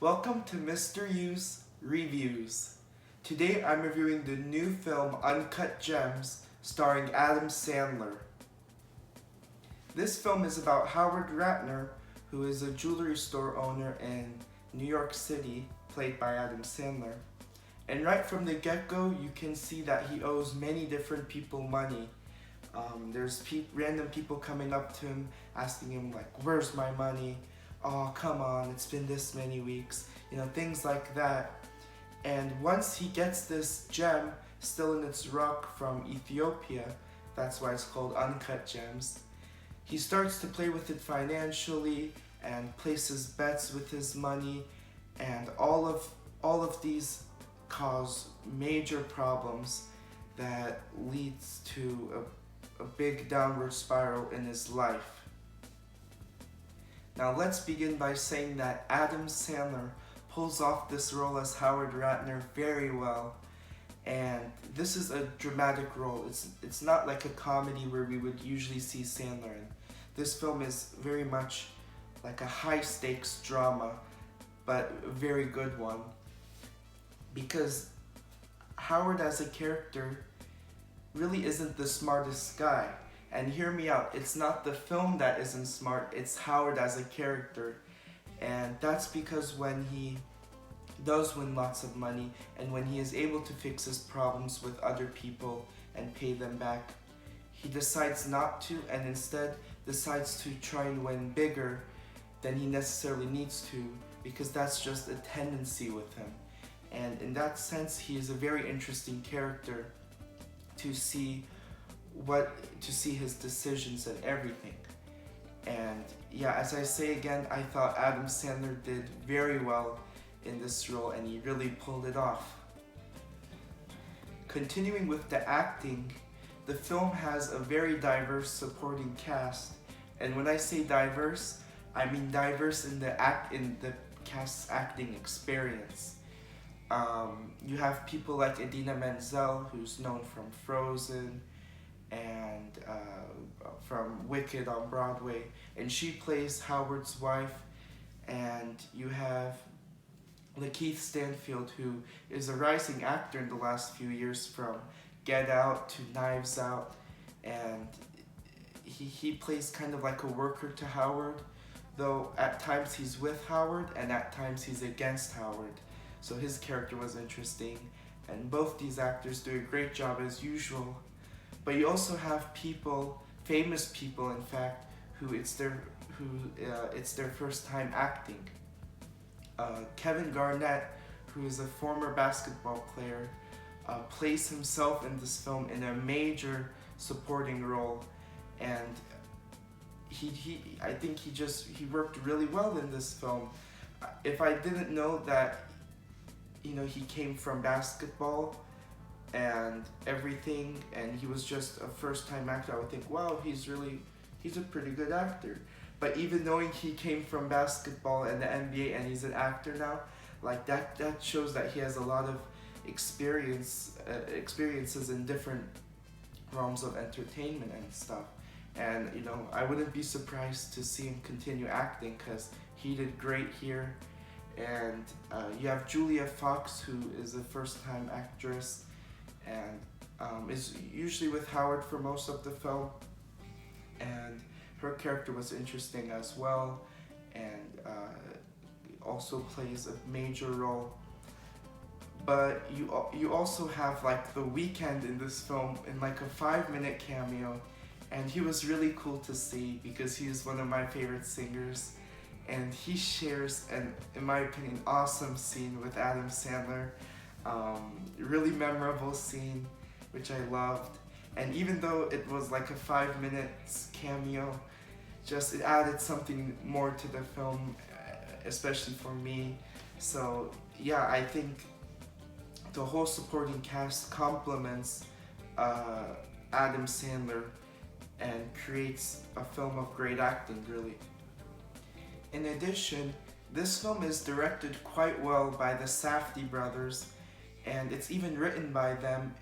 Welcome to Mr. U's Reviews. Today I'm reviewing the new film Uncut Gems starring Adam Sandler. This film is about Howard Ratner, who is a jewelry store owner in New York City, played by Adam Sandler. And right from the get-go, you can see that he owes many different people money. There's random people coming up to him, asking him like, "Where's my money? Oh, come on, it's been this many weeks." Things like that. And once he gets this gem, still in its rock from Ethiopia, that's why it's called Uncut Gems, he starts to play with it financially and places bets with his money, and all of these cause major problems that leads to a big downward spiral in his life. Now let's begin by saying that Adam Sandler pulls off this role as Howard Ratner very well, and this is a dramatic role. It's not like a comedy where we would usually see Sandler in. This film is very much like a high stakes drama, but a very good one, because Howard as a character really isn't the smartest guy. And hear me out, it's not the film that isn't smart, it's Howard as a character. And that's because when he does win lots of money and when he is able to fix his problems with other people and pay them back, he decides not to, and instead decides to try and win bigger than he necessarily needs to, because that's just a tendency with him. And in that sense, he is a very interesting character to see his decisions and everything. And yeah, as I say again, I thought Adam Sandler did very well in this role, and he really pulled it off. Continuing with the acting, the film has a very diverse supporting cast, and when I say diverse, I mean diverse in the cast's acting experience. You have people like Idina Menzel, who's known from Frozen and from Wicked on Broadway, and she plays Howard's wife. And you have Lakeith Stanfield, who is a rising actor in the last few years, from Get Out to Knives Out, and he plays kind of like a worker to Howard, though at times he's with Howard and at times he's against Howard. So his character was interesting, and both these actors do a great job as usual. But you also have people, famous people in fact, who it's their first time acting. Kevin Garnett, who is a former basketball player, plays himself in this film in a major supporting role, and I think he worked really well in this film. If I didn't know that he came from basketball and everything, and he was just a first-time actor, I would think, wow, he's a pretty good actor. But even knowing he came from basketball and the NBA and he's an actor now, like that shows that he has a lot of experiences in different realms of entertainment and stuff. And I wouldn't be surprised to see him continue acting, because he did great here. And you have Julia Fox, who is a first-time actress and is usually with Howard for most of the film, and her character was interesting as well, and also plays a major role. But you also have like The Weeknd in this film in like a 5-minute cameo, and he was really cool to see because he is one of my favorite singers. And he shares an, in my opinion, awesome scene with Adam Sandler. Really memorable scene, which I loved. And even though it was like a 5-minute cameo, it added something more to the film, especially for me. So yeah, I think the whole supporting cast complements Adam Sandler and creates a film of great acting, really. In addition, this film is directed quite well by the Safdie brothers, and it's even written by them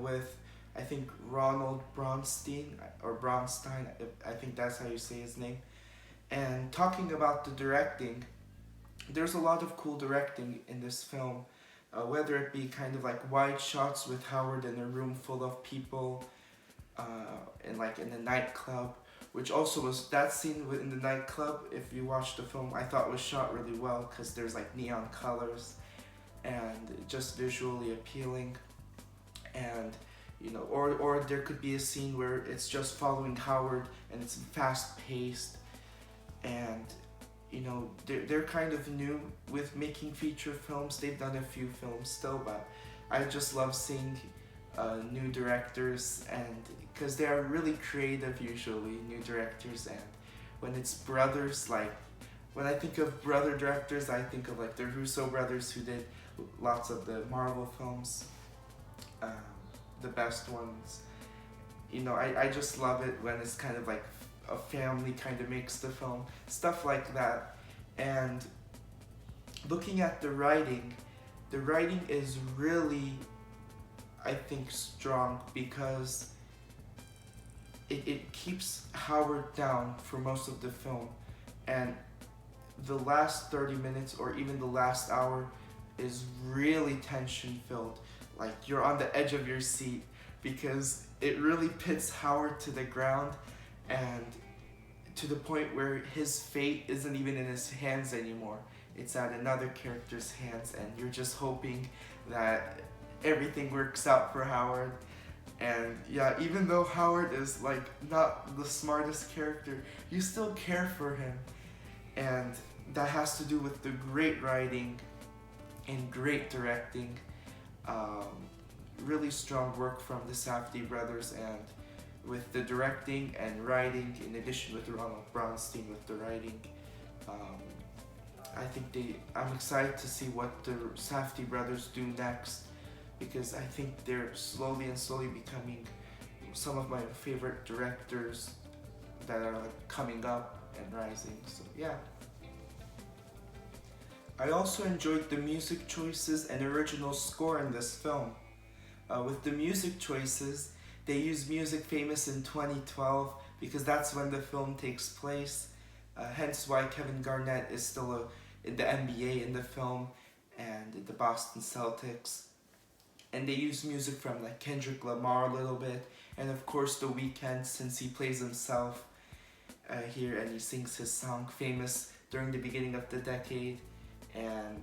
with, I think, Ronald Bronstein, I think that's how you say his name. And talking about the directing, there's a lot of cool directing in this film, whether it be kind of like wide shots with Howard in a room full of people, in like in a nightclub, which also was that scene in the nightclub. If you watch the film, I thought was shot really well because there's like neon colors and just visually appealing, and or there could be a scene where it's just following Howard and it's fast paced, and they're kind of new with making feature films. They've done a few films still, but I just love seeing new directors, and because they are really creative usually, new directors. And when it's brothers, like when I think of brother directors, I think of like the Russo brothers who did lots of the Marvel films, um, the best ones. I just love it when it's kind of like a family kind of makes the film, stuff like that. And looking at the writing is really, I think, strong because it keeps Howard down for most of the film, and the last 30 minutes or even the last hour is really tension filled. Like you're on the edge of your seat because it really pits Howard to the ground, and to the point where his fate isn't even in his hands anymore. It's at another character's hands, and you're just hoping that everything works out for Howard. And yeah, even though Howard is like not the smartest character, you still care for him. And that has to do with the great writing and great directing. Um, really strong work from the Safdie brothers, and with the directing and writing, in addition with Ronald Bronstein with the writing. Um, I'm excited to see what the Safdie brothers do next, because I think they're slowly and slowly becoming some of my favorite directors that are like coming up and rising. So yeah. I also enjoyed the music choices and original score in this film. With the music choices, they use music famous in 2012 because that's when the film takes place. Hence why Kevin Garnett is still in the NBA in the film, and the Boston Celtics. And they use music from like Kendrick Lamar a little bit, and of course The Weeknd, since he plays himself here and he sings his song famous during the beginning of the decade. And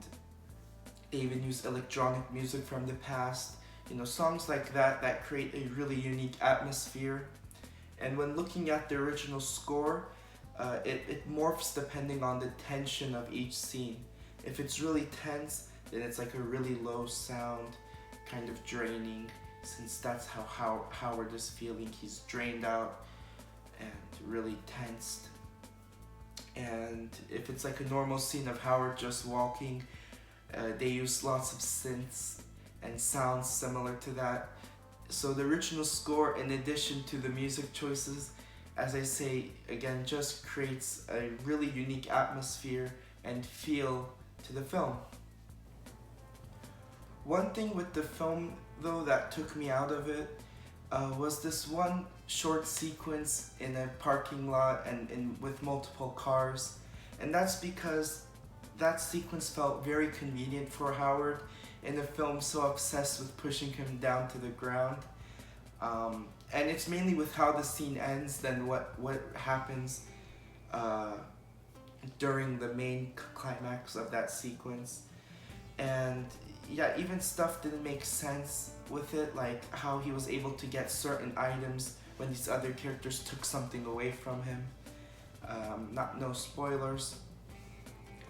they even use electronic music from the past. Songs like that create a really unique atmosphere. And when looking at the original score, it morphs depending on the tension of each scene. If it's really tense, then it's like a really low sound, kind of draining, since that's how Howard is feeling. He's drained out and really tensed. And if it's like a normal scene of Howard just walking, they use lots of synths and sounds similar to that. So the original score, in addition to the music choices, as I say again, just creates a really unique atmosphere and feel to the film. One thing with the film though that took me out of it was this one short sequence in a parking lot and with multiple cars. And that's because that sequence felt very convenient for Howard in a film so obsessed with pushing him down to the ground. And it's mainly with how the scene ends than what happens during the main climax of that sequence. And yeah, even stuff didn't make sense with it, like how he was able to get certain items when these other characters took something away from him. No spoilers.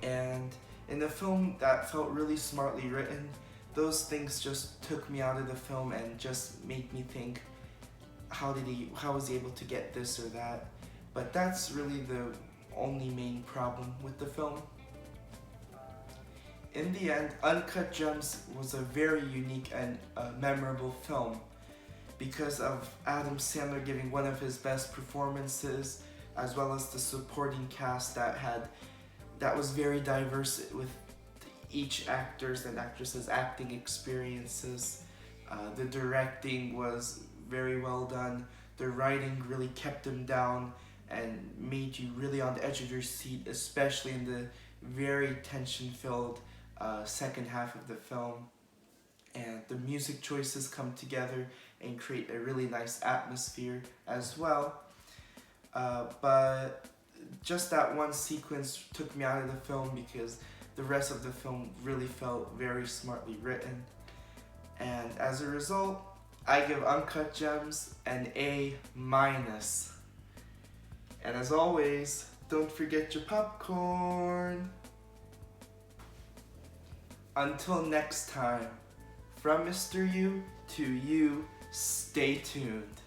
And in a film that felt really smartly written, those things just took me out of the film and just made me think, how was he able to get this or that? But that's really the only main problem with the film. In the end, Uncut Gems was a very unique and memorable film because of Adam Sandler giving one of his best performances, as well as the supporting cast that was very diverse with each actor's and actress's acting experiences. The directing was very well done. The writing really kept him down and made you really on the edge of your seat, especially in the very tension-filled second half of the film, and the music choices come together and create a really nice atmosphere as well. But just that one sequence took me out of the film because the rest of the film really felt very smartly written. And as a result, I give Uncut Gems an A minus. And as always, don't forget your popcorn. Until next time, from Mr. U to you, stay tuned.